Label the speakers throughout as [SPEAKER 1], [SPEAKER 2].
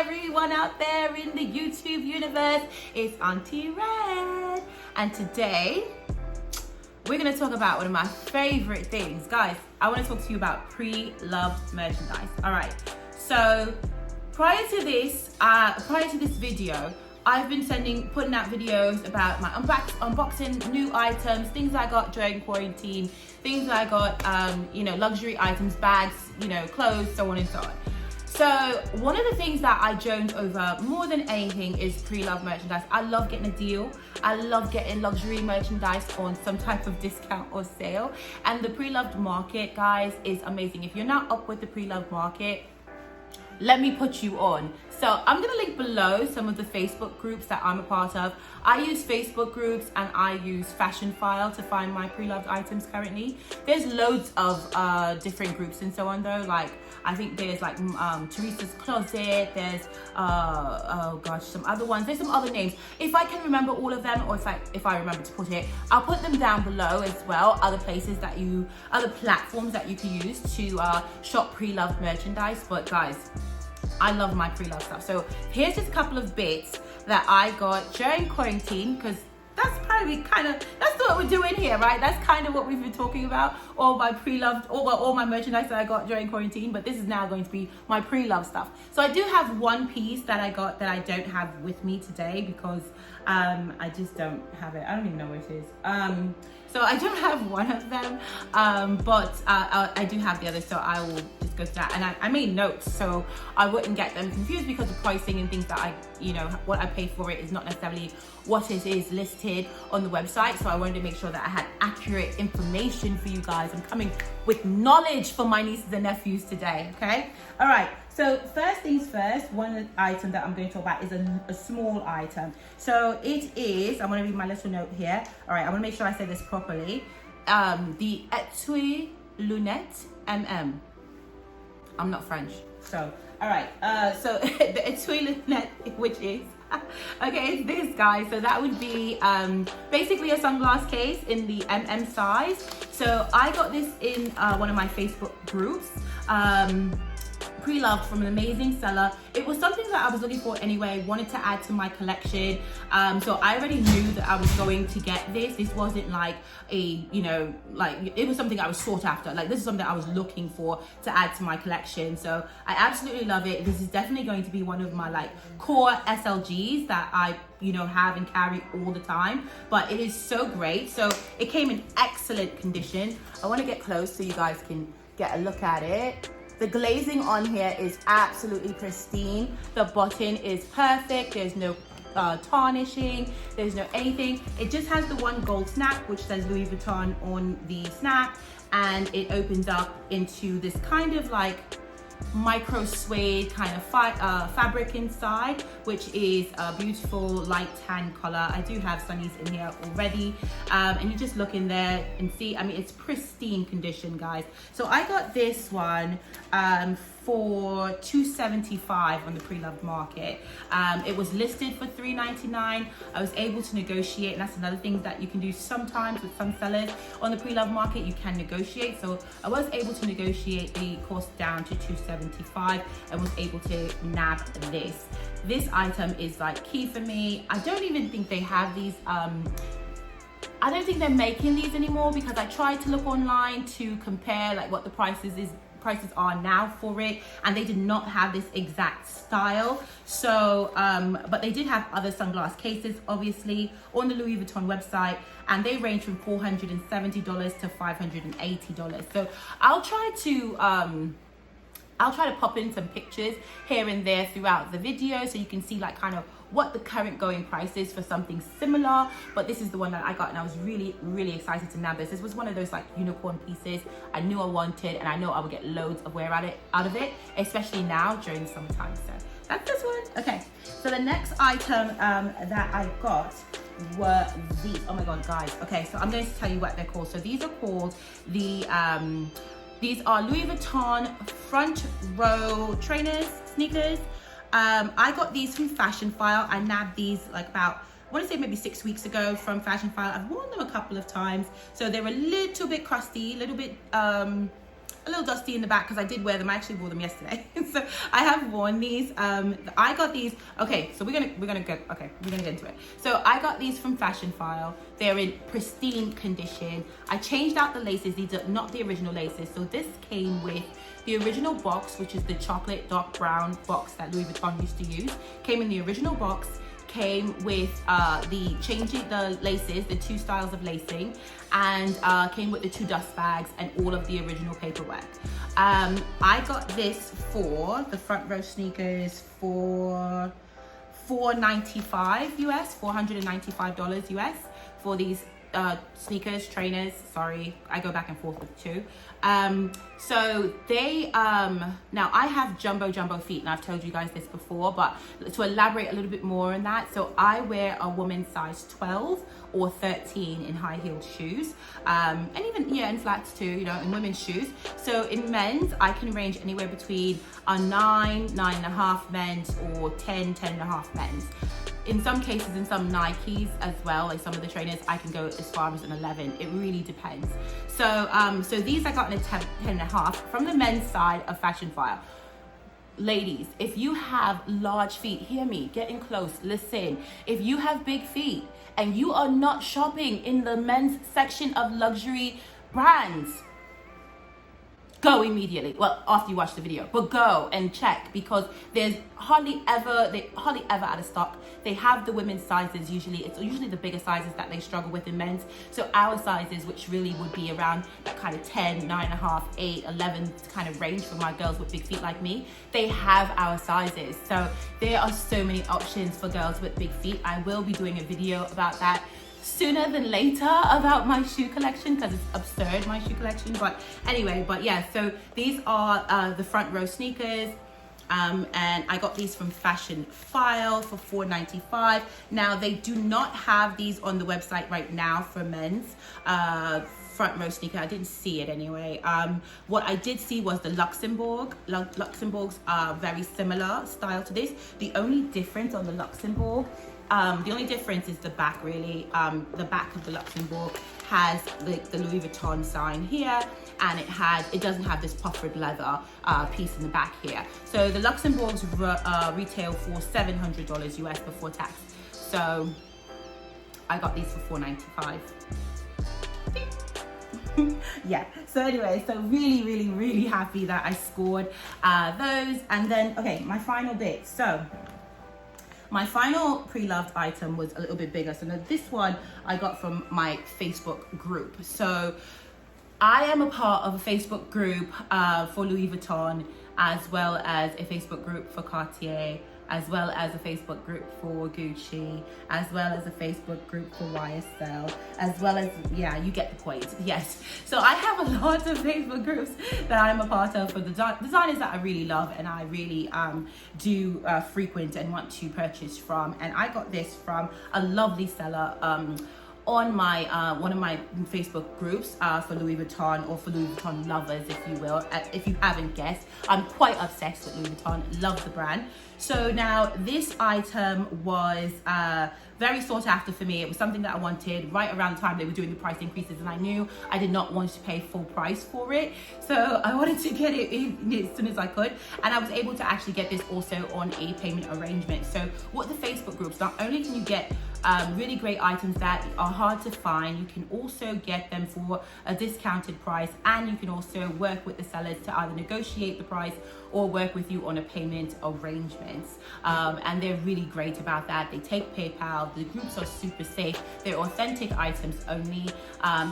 [SPEAKER 1] everyone out there in the YouTube universe. It's Auntie Red, and today we're going to talk about one of my favorite things. Guys, I want to talk to you about pre-loved merchandise. All right, so prior to this video, I've been putting out videos about my unboxing new items, things I got during quarantine, things I got, luxury items, bags, clothes, so on and so on. So one of the things that I jones over more than anything is pre-loved merchandise. I love getting a deal. I love getting luxury merchandise on some type of discount or sale. And the pre-loved market, guys, is amazing. If you're not up with the pre-loved market, let me put you on. So I'm gonna link below some of the Facebook groups that I'm a part of. I use Facebook groups and I use Fashion File to find my pre-loved items currently. There's loads of different groups and so on though. Like I think there's like Teresa's Closet, there's some other ones. There's some other names. If I can remember all of them, or if I remember to put it, I'll put them down below as well. Other platforms that you can use to shop pre-loved merchandise. But guys, I love my pre-loved stuff. So here's just a couple of bits that I got during quarantine, because that's probably that's what we're doing here, right? That's kind of what we've been talking about. All my pre-loved, all my merchandise that I got during quarantine, but this is now going to be my pre-loved stuff. So I do have one piece that I got that I don't have with me today because I just don't have it. I don't even know where it is. So I don't have one of them, but I do have the other, so I will just go to that. And I made notes so I wouldn't get them confused, because the pricing and things that what I pay for it is not necessarily what it is listed on the website. So I wanted to make sure that I had accurate information for you guys. I'm coming with knowledge for my nieces and nephews today, okay? All right. So first things first, one item that I'm going to talk about is a small item. So it is, I'm going to read my little note here. All right, I want to make sure I say this properly. The Etui Lunette MM. I'm not French. So, all right. So the Etui Lunette, which is, okay, it's this, guys. So that would be basically a sunglass case in the MM size. So I got this in one of my Facebook groups. Pre-loved from an amazing seller. It was something that I was looking for anyway, wanted to add to my collection. So I already knew that I was going to get this. This wasn't like it was something I was sought after. Like, this is something I was looking for to add to my collection. So I absolutely love it. This is definitely going to be one of my core SLGs that I have and carry all the time, but it is so great. So it came in excellent condition. I want to get close so you guys can get a look at it. The glazing on here is absolutely pristine. The button is perfect. There's no tarnishing. There's no anything. It just has the one gold snap, which says Louis Vuitton on the snap. And it opens up into this kind of micro suede kind of fabric inside, which is a beautiful light tan color. I do have sunnies in here already, and you just look in there and see, I mean, it's pristine condition, guys. So I got this one for $275 on the pre-loved market. It was listed for $399. I was able to negotiate, and that's another thing that you can do sometimes with some sellers on the pre-loved market. You can negotiate, so I was able to negotiate the cost down to $275 and was able to nab this. This item is key for me. I don't even think they have these. I don't think they're making these anymore, because I tried to look online to compare what the prices are now for it, and they did not have this exact style. So but they did have other sunglass cases, obviously, on the Louis Vuitton website, and they range from $470 to $580. So I'll try to pop in some pictures here and there throughout the video so you can see kind of what the current going price is for something similar. But this is the one that I got, and I was really, really excited to nab this. This was one of those unicorn pieces I knew I wanted, and I know I would get loads of wear out of it, especially now during the summertime. So that's this one. Okay, so the next item that I got were these. Oh my god, guys. Okay, so I'm going to tell you what they're called. So these are called the these are Louis Vuitton front row trainers, sneakers. I got these from Fashion File. I nabbed these about, I want to say maybe 6 weeks ago from Fashion File. I've worn them a couple of times, so they're a little bit crusty, a little bit a little dusty in the back because I did wear them. I actually wore them yesterday. So I have worn these. I got these. Okay, so we're gonna get into it. So I got these from Fashion File. They're in pristine condition. I changed out the laces. These are not the original laces. So this came with the original box, which is the chocolate dark brown box that Louis Vuitton used to use. Came in the original box. Came with the laces, the 2 styles of lacing, and came with the 2 dust bags and all of the original paperwork. I got this for the front row sneakers for $495 US, $495 US for these sneakers, trainers. Sorry, I go back and forth with 2. So they now I have jumbo feet, and I've told you guys this before, but to elaborate a little bit more on that, so I wear a woman's size 12 or 13 in high-heeled shoes, and even in flats too, you know, in women's shoes. So in men's, I can range anywhere between a 9.5 men's, or 10.5 men's. In some cases, in some Nikes as well, like some of the trainers, I can go as far as an 11. It really depends. So so these I got in a 10.5 from the men's side of Fashion File. Ladies, if you have large feet, hear me, get in close, listen. If you have big feet and you are not shopping in the men's section of luxury brands, go immediately. Well, after you watch the video, but go and check, because they're hardly ever out of stock. They have the women's sizes. It's usually the bigger sizes that they struggle with in men's. So our sizes, which really would be around that kind of 10, 9.5, 8, 11 kind of range for my girls with big feet like me, they have our sizes. So there are so many options for girls with big feet. I will be doing a video about that sooner than later about my shoe collection, because it's absurd, my shoe collection. But anyway, yeah, so these are the front row sneakers, and I got these from Fashion File for $495. Now they do not have these on the website right now for men's front row sneaker. I didn't see it anyway. What I did see was the Luxembourg. Luxembourgs are very similar style to this. The only difference on the Luxembourg, the only difference is the back, really. The back of the Luxembourg has the Louis Vuitton sign here, and it doesn't have this puffered leather piece in the back here. So the Luxembourgs retail for $700 US before tax. So I got these for $495. Yeah, so anyway, so really happy that I scored those. And then, okay, my final bit. So my final pre-loved item was a little bit bigger. So now this one I got from my Facebook group. So I am a part of a Facebook group for Louis Vuitton, as well as a Facebook group for Cartier, as well as a Facebook group for Gucci, as well as a Facebook group for YSL, as well as, yeah, you get the point, yes. So I have a lot of Facebook groups that I'm a part of for the designers that I really love and I really do frequent and want to purchase from. And I got this from a lovely seller on my one of my Facebook groups for Louis Vuitton, or for Louis Vuitton lovers, if you will. If you haven't guessed, I'm quite obsessed with Louis Vuitton, love the brand. So now this item was very sought after for me. It was something that I wanted right around the time they were doing the price increases, and I knew I did not want to pay full price for it. So I wanted to get it in as soon as I could, and I was able to actually get this also on a payment arrangement. So what the Facebook groups, not only can you get really great items that are hard to find, you can also get them for a discounted price, and you can also work with the sellers to either negotiate the price or work with you on a payment arrangements. And they're really great about that. They take PayPal. The groups are super safe. They're authentic items only,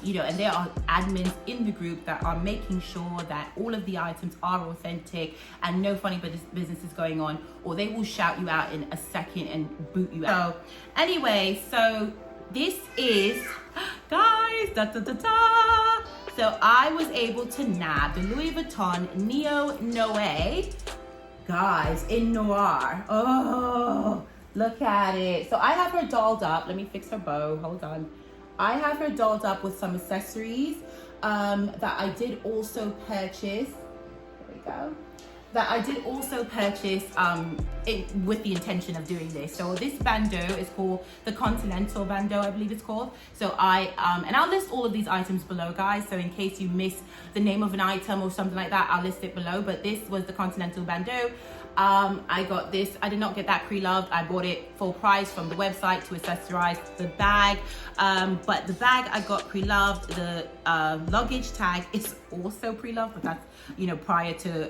[SPEAKER 1] you know, and there are admins in the group that are making sure that all of the items are authentic and no funny business is going on, or they will shout you out in a second and boot you out. So anyway, so this is, guys, so I was able to nab the Louis Vuitton Neo Noe, guys, in noir. Oh, look at it. So I have her dolled up. Let me fix her bow. Hold on. I have her dolled up with some accessories that I did also purchase. There we go. that I did also purchase it with the intention of doing this. So this bando is called the Continental Bando, I believe it's called. So and I'll list all of these items below, guys. So in case you miss the name of an item or something like that, I'll list it below. But this was the Continental Bando. I got this. I did not get that pre-loved. I bought it full price from the website to accessorize the bag. But the bag I got pre-loved. The luggage tag is also pre-loved, but that's, you know, prior to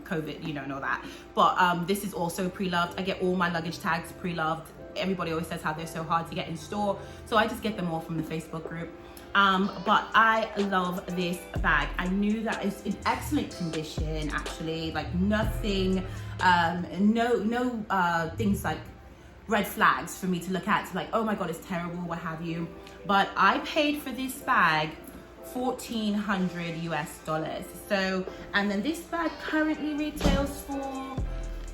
[SPEAKER 1] COVID, you know, and all that. But this is also pre-loved. I get all my luggage tags pre-loved. Everybody always says how they're so hard to get in store, so I just get them all from the Facebook group. But I love this bag. I knew that it's in excellent condition, actually, like nothing, no things like red flags for me to look at, like, oh my god, it's terrible, what have you. But I paid for this bag $1,400 US. So, and then this bag currently retails for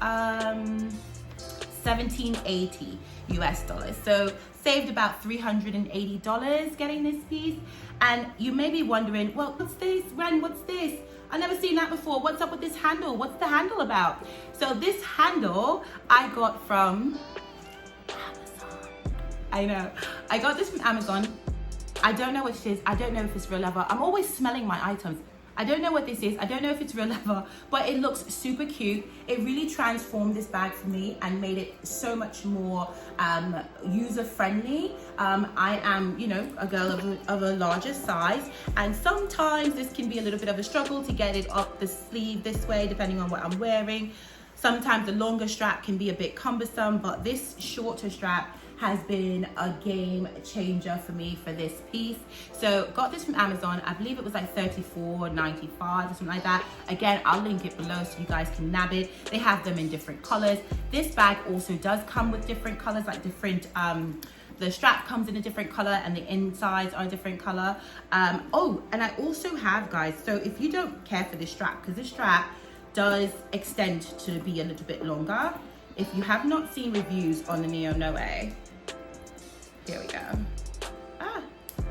[SPEAKER 1] $1,780 US. So saved about $380 getting this piece. And you may be wondering, well, what's this, Ren? What's this? I've never seen that before. What's up with this handle? What's the handle about? So this handle I got from Amazon. I know, I got this from Amazon. I don't know what it is. I don't know if it's real leather. I'm always smelling my items. I don't know what this is. I don't know if it's real leather, but it looks super cute. It really transformed this bag for me and made it so much more user-friendly. I am, you know, a girl of a larger size, and sometimes this can be a little bit of a struggle to get it up the sleeve this way, depending on what I'm wearing. Sometimes the longer strap can be a bit cumbersome, but this shorter strap has been a game changer for me for this piece. So got this from Amazon. I believe it was like $34.95 or something like that. Again, I'll link it below so you guys can nab it. They have them in different colors. This bag also does come with different colors, like different the strap comes in a different color and the insides are a different color. Oh, and I also have, guys, so if you don't care for this strap, because this strap does extend to be a little bit longer. If you have not seen reviews on the Neo Noe, here we go.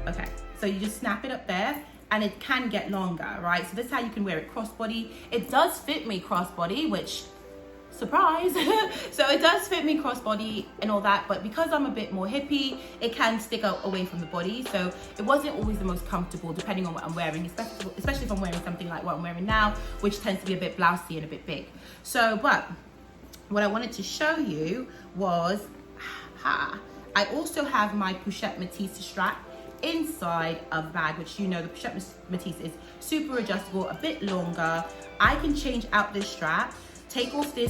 [SPEAKER 1] Okay, so you just snap it up there and it can get longer, right? So this is how you can wear it crossbody. It does fit me crossbody, which, surprise. So it does fit me crossbody and all that, but because I'm a bit more hippie, it can stick out away from the body. So it wasn't always the most comfortable depending on what I'm wearing, especially if I'm wearing something like what I'm wearing now, which tends to be a bit blousy and a bit big. So, but what I wanted to show you was, I also have my Pushup Matisse strap inside of the bag, which, you know, the Pushup Matisse is super adjustable, a bit longer. I can change out this strap, take off the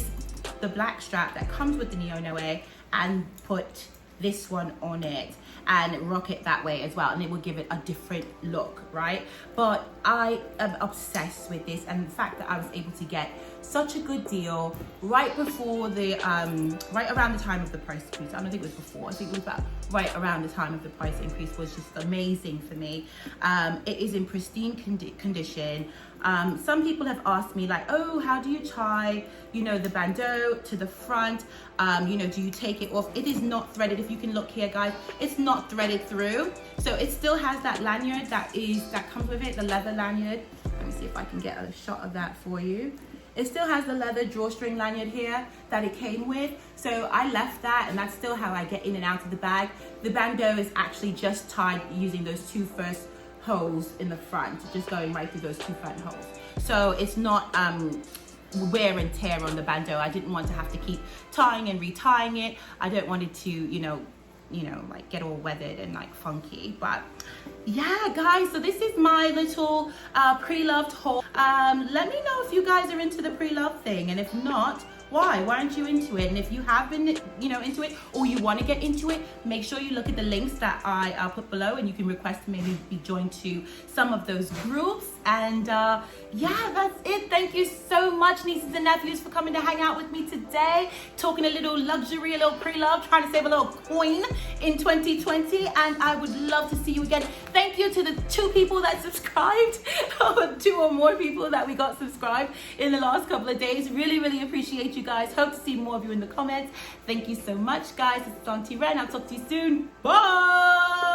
[SPEAKER 1] black strap that comes with the Neo Noe and put this one on it and rock it that way as well, and it will give it a different look, right? But I am obsessed with this, and the fact that I was able to get such a good deal right before the right around the time of the price increase. I don't think it was before, I think it was about right around the time of the price increase, was just amazing for me. It is in pristine condition. Some people have asked me, like, oh, how do you tie, you know, the bandeau to the front? You know, do you take it off? It is not threaded. If you can look here, guys, it's not threaded through. So it still has that lanyard that comes with it, the leather lanyard. Let me see if I can get a shot of that for you. It still has the leather drawstring lanyard here that it came with. So I left that, and that's still how I get in and out of the bag. The bandeau is actually just tied using those two first holes in the front, just going right through those two front holes. So it's not wear and tear on the bandeau. I didn't want to have to keep tying and retying it. I don't want it to, you know, like get all weathered and like funky. But yeah, guys, so this is my little pre-loved haul. Let me know if you guys are into the pre-loved thing, and if not, why aren't you into it? And if you have been, you know, into it, or you want to get into it, make sure you look at the links that I put below, and you can request to maybe be joined to some of those groups. And yeah, that's it. Thank you so much, nieces and nephews, for coming to hang out with me today, talking a little luxury, a little pre-love, trying to save a little coin in 2020. And I would love to see you again. Thank you to the 2 people that subscribed, or 2 or more people that we got subscribed in the last couple of days. Really, really appreciate you guys. Hope to see more of you in the comments. Thank you so much, guys. It's Auntie Ren. I'll talk to you soon. Bye.